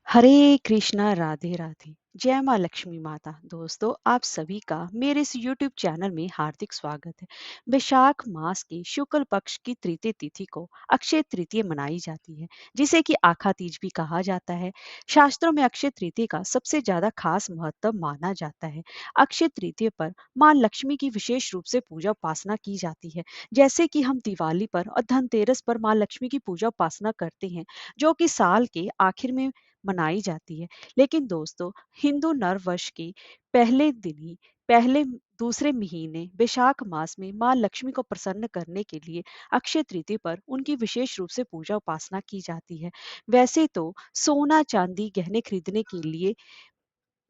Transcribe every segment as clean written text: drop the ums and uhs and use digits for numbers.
हरे कृष्णा राधे राधे। जय माँ लक्ष्मी माता। दोस्तों, आप सभी का मेरे इस यूट्यूब चैनल में हार्दिक स्वागत है। वैशाख मास की शुक्ल पक्ष की तृतीय तिथि को अक्षय तृतीय मनाई जाती है, जिसे कि आखा तीज भी कहा जाता है। शास्त्रों में अक्षय तृतीय का सबसे ज्यादा खास महत्व माना जाता है। अक्षय तृतीय पर माँ लक्ष्मी की विशेष रूप से पूजा उपासना की जाती है। जैसे कि हम दिवाली पर और धनतेरस पर माँ लक्ष्मी की पूजा उपासना करते हैं, जो कि साल के आखिर में मनाई जाती है। लेकिन दोस्तों, हिंदू नव वर्ष के पहले दिन ही पहले दूसरे महीने वैशाख मास में मां लक्ष्मी को प्रसन्न करने के लिए अक्षय तृतीया पर उनकी विशेष रूप से पूजा उपासना की जाती है। वैसे तो सोना चांदी गहने खरीदने के लिए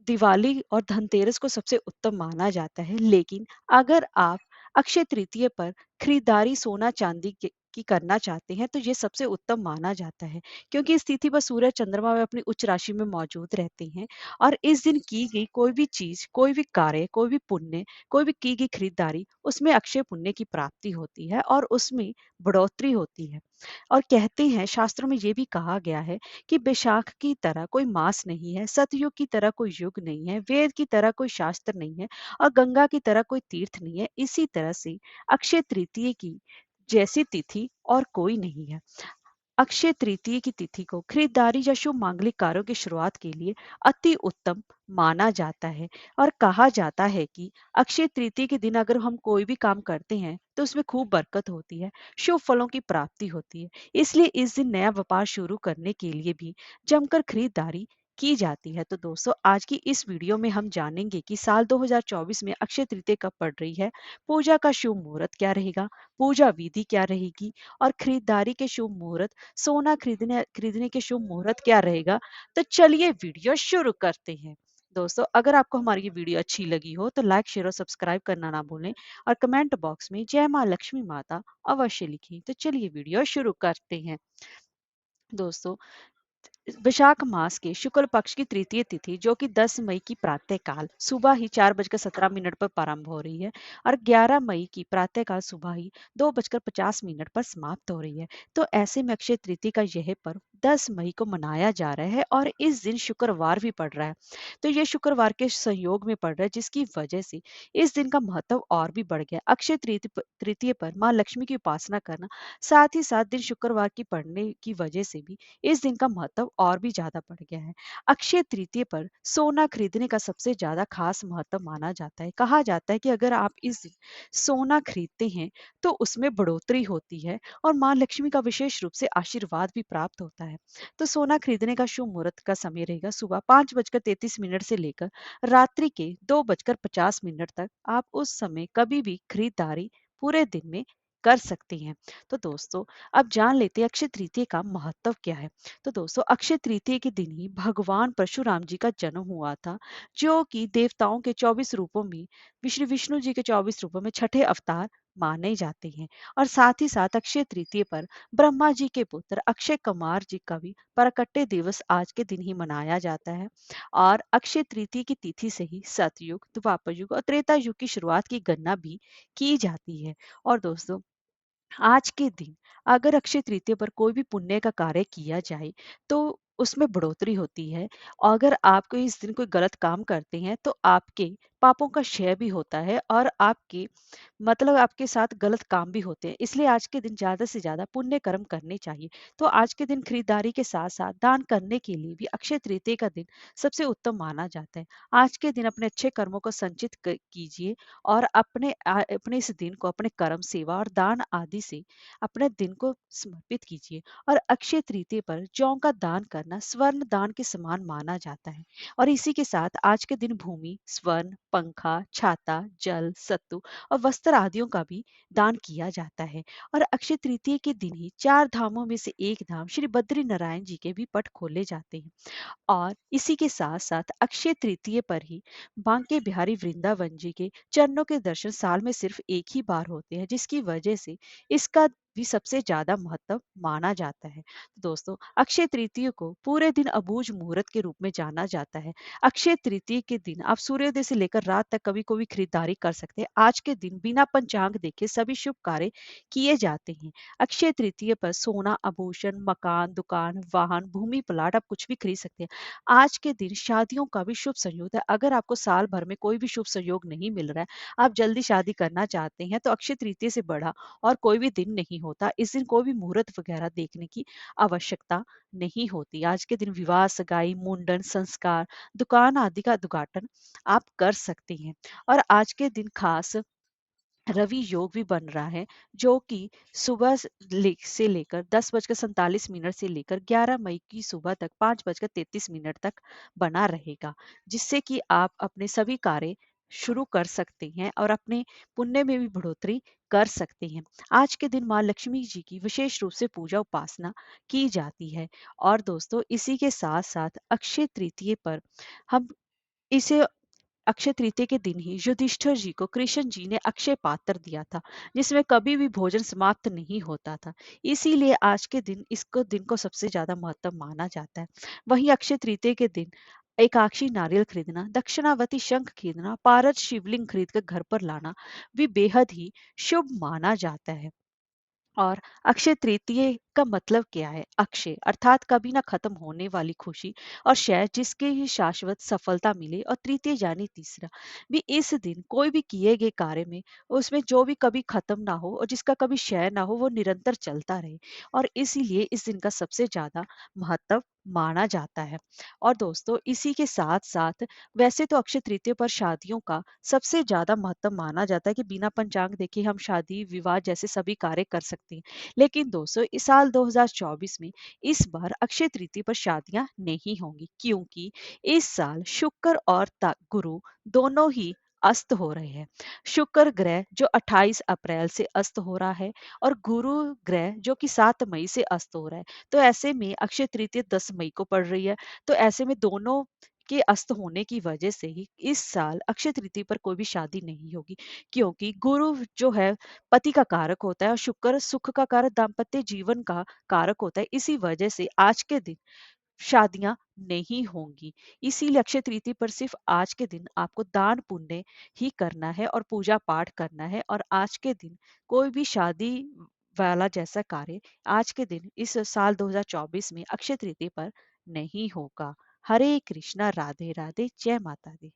दिवाली और धनतेरस को सबसे उत्तम माना जाता है, लेकिन अगर आप अक्षय तृतीय पर खरीदारी सोना चांदी की करना चाहते हैं तो ये सबसे उत्तम माना जाता है, क्योंकि इस तिथि पर सूर्य चंद्रमा में अपनी उच्च राशि में मौजूद रहते हैं। और इस दिन की गई कोई भी चीज, कोई भी कार्य, कोई भी पुण्य, कोई भी की गई खरीदारी, उसमें अक्षय पुण्य की प्राप्ति होती है और उसमें बढ़ोतरी होती है। और कहते हैं, शास्त्रों में ये भी कहा गया है कि वैशाख की तरह कोई मास नहीं है, सतयुग की तरह कोई युग नहीं है, वेद की तरह कोई शास्त्र नहीं है और गंगा की तरह कोई तीर्थ नहीं है। इसी तरह से अक्षय तृतीय की जैसी तिथि और कोई नहीं है। अक्षय तृतीय की तिथि को खरीदारी या शुभ मांगलिक कार्यों की शुरुआत के लिए अति उत्तम माना जाता है। और कहा जाता है कि अक्षय तृतीय के दिन अगर हम कोई भी काम करते हैं तो उसमें खूब बरकत होती है, शुभ फलों की प्राप्ति होती है। इसलिए इस दिन नया व्यापार शुरू करने के लिए भी जमकर खरीदारी की जाती है। तो दोस्तों, आज की इस वीडियो में हम जानेंगे कि साल 2024 में अक्षय तृतीय कब पड़ रही है, पूजा का शुभ मुहूर्त क्या रहेगा, पूजा विधि क्या रहेगी और खरीदारी के शुभ मुहूर्त, सोना खरीदने खरीदने के शुभ मुहूर्त क्या रहेगा। तो चलिए वीडियो शुरू करते हैं। दोस्तों, अगर आपको हमारी ये वीडियो अच्छी लगी हो तो लाइक शेयर और सब्सक्राइब करना ना भूलें और कमेंट बॉक्स में जय माँ लक्ष्मी माता अवश्य लिखें। तो चलिए वीडियो शुरू करते हैं। दोस्तों, वैशाख मास के शुक्ल पक्ष की तृतीय तिथि, जो कि 10 मई की प्रातःकाल सुबह ही 4:17 पर प्रारंभ हो रही है और 11 मई की प्रातःकाल सुबह ही 2:50 पर समाप्त हो रही है। तो ऐसे में अक्षय तृतीया का यह पर्व 10 मई को मनाया जा रहा है और इस दिन शुक्रवार भी पड़ रहा है। तो यह शुक्रवार के संयोग में पड़ रहा है, जिसकी वजह से इस दिन का महत्व और भी बढ़ गया। अक्षय तृतीय पर माँ लक्ष्मी की उपासना करना, साथ ही साथ दिन शुक्रवार की पड़ने की वजह से भी इस दिन का महत्व और भी ज्यादा बढ़ गया है। अक्षय तृतीय पर सोना खरीदने का सबसे ज्यादा खास महत्व माना जाता है। कहा जाता है कि अगर आप इस दिन सोना खरीदते हैं तो उसमें बढ़ोतरी होती है और माँ लक्ष्मी का विशेष रूप से आशीर्वाद भी प्राप्त होता है। तो सोना खरीदने का शुभ मुहूर्त का समय रहेगा सुबह 5:33 से लेकर रात्रि के 2:50 तक। आप उस समय कभी भी खरीदारी पूरे दिन में कर सकते हैं। तो दोस्तों, अब जान लेते हैं अक्षय तृतीय का महत्व क्या है। तो दोस्तों, अक्षय तृतीय के दिन ही भगवान परशुराम जी का जन्म हुआ था, जो कि देवताओं के 24 रूपों में श्री विष्णु जी के 24 रूपों में छठे अवतार माने जाते हैं। और साथ ही साथ अक्षय तृतीय पर ब्रह्मा जी के पुत्र अक्षय कुमार जी का भी प्राकट्य दिवस आज के दिन ही मनाया जाता है। और अक्षय तृतीय की तिथि से ही सतयुग, द्वापर युग और त्रेता युग की शुरुआत की गणना भी की जाती है। और दोस्तों, आज के दिन अगर अक्षय तृतीया पर कोई भी पुण्य का कार्य किया जाए तो उसमें बढ़ोतरी होती है। और अगर आप कोई इस दिन कोई गलत काम करते हैं तो आपके पापों का क्षय भी होता है और आपके मतलब आपके साथ गलत काम भी होते हैं। इसलिए आज के दिन ज्यादा से ज्यादा पुण्य कर्म करने चाहिए। तो आज के दिन खरीदारी के साथ साथ दान करने के लिए भी अक्षय तृतीया का दिन सबसे उत्तम माना जाता है। आज के दिन अपने अच्छे कर्मों को संचित कीजिए और अपने इस दिन को अपने कर्म, सेवा और दान आदि से अपने दिन को समर्पित कीजिए। और अक्षय तृतीया पर जौ का दान करना स्वर्ण दान के समान माना जाता है। और इसी के साथ आज के दिन भूमि, स्वर्ण, पंखा, छाता, जल, सत्तू और वस्त्र आदियों का भी दान किया जाता है। और अक्षय तृतीया के दिन ही 4 धामों में से एक धाम श्री बद्री नारायण जी के भी पट खोले जाते हैं। और इसी के साथ साथ अक्षय तृतीया पर ही बांके बिहारी वृंदावन जी के चरणों के दर्शन साल में सिर्फ एक ही बार होते हैं, जिसकी वजह से इसका भी सबसे ज्यादा महत्व माना जाता है। तो दोस्तों, अक्षय तृतीया को पूरे दिन अबूझ मुहूर्त के रूप में जाना जाता है। अक्षय तृतीया के दिन आप सूर्योदय से लेकर रात तक कभी कोई खरीदारी कर सकते हैं। आज के दिन बिना पंचांग देखे सभी शुभ कार्य किए जाते हैं। अक्षय तृतीया पर सोना, आभूषण, मकान, दुकान, वाहन, भूमि, प्लाट आप कुछ भी खरीद सकते हैं। आज के दिन शादियों का भी शुभ संयोग है। अगर आपको साल भर में कोई भी शुभ संयोग नहीं मिल रहा है, आप जल्दी शादी करना चाहते हैं, तो अक्षय तृतीया से बड़ा और कोई भी दिन नहीं होता। इस दिन कोई भी मुहूर्त वगैरह देखने की आवश्यकता नहीं होती। आज के दिन विवाह, सगाई, मुंडन, संस्कार, दुकान आदि का उद्घाटन आप कर सकते हैं। और आज के दिन खास रवि योग भी बन रहा है, जो कि सुबह से लेकर 10:47 से लेकर 11 मई की सुबह तक 5:33 तक बना रहेगा, जिससे कि आप अपने सभी कार्य शुरू कर सकते हैं और अपने पुण्य में भी बढ़ोतरी कर सकते हैं। आज के दिन माँ लक्ष्मी जी की विशेष रूप से पूजा उपासना की जाती है। और दोस्तों, इसी के साथ साथ अक्षय तृतीया पर हम इसे अक्षय तृतीया के दिन ही युधिष्ठिर जी को कृष्ण जी ने अक्षय पात्र दिया था, जिसमें कभी भी भोजन समाप्त नहीं होता था। इसीलिए आज के दिन इसको दिन को सबसे ज्यादा महत्व माना जाता है। वहीं अक्षय तृतीया के दिन एकाक्षी नारियल खरीदना, दक्षिणावती शंख खरीदना, पारद शिवलिंग खरीद कर घर पर लाना भी बेहद ही शुभ माना जाता है। और अक्षय तृतीया का मतलब क्या है? अक्षय अर्थात कभी ना खत्म होने वाली खुशी और शायद जिसके ही शाश्वत सफलता मिले। और तृतीय यानी तीसरा, भी इस दिन कोई भी किए गए कार्य में उसमें जो भी कभी खत्म ना हो और जिसका कभी क्षय ना हो, वो निरंतर चलता रहे। और इसीलिए इस दिन का सबसे ज्यादा महत्व माना जाता है। और दोस्तों, इसी के साथ साथ वैसे तो अक्षय तृतीया पर शादियों का सबसे ज्यादा महत्व माना जाता है कि बिना पंचांग देखे हम शादी विवाह जैसे सभी कार्य कर सकते हैं। लेकिन दोस्तों, इस साल 2024 में इस बार अक्षय तृतीया पर शादियां नहीं होंगी, क्योंकि इस साल शुक्र और गुरु दोनों ही अस्त हो रहे हैं। शुक्र ग्रह जो 28 अप्रैल से अस्त हो रहा है, और गुरु ग्रह जो कि 7 मई से अस्त हो रहा है। तो ऐसे में अक्षय तृतीया 10 मई को पड़ रही है। तो ऐसे में दोनों के अस्त होने की वजह से ही इस साल अक्षय तृतीया पर कोई भी शादी नहीं होगी, क्योंकि गुरु जो है पति का कारक होता है और शुक्र सुख का कारक, दाम्पत्य जीवन का कारक होता है। इसी वजह से आज के दिन शादियां नहीं होंगी। इसीलिए अक्षय तृतीया पर सिर्फ आज के दिन आपको दान पुण्य ही करना है और पूजा पाठ करना है। और आज के दिन कोई भी शादी वाला जैसा कार्य आज के दिन इस साल 2024 में अक्षय तृतीया पर नहीं होगा। हरे कृष्णा, राधे राधे, जय माता दी।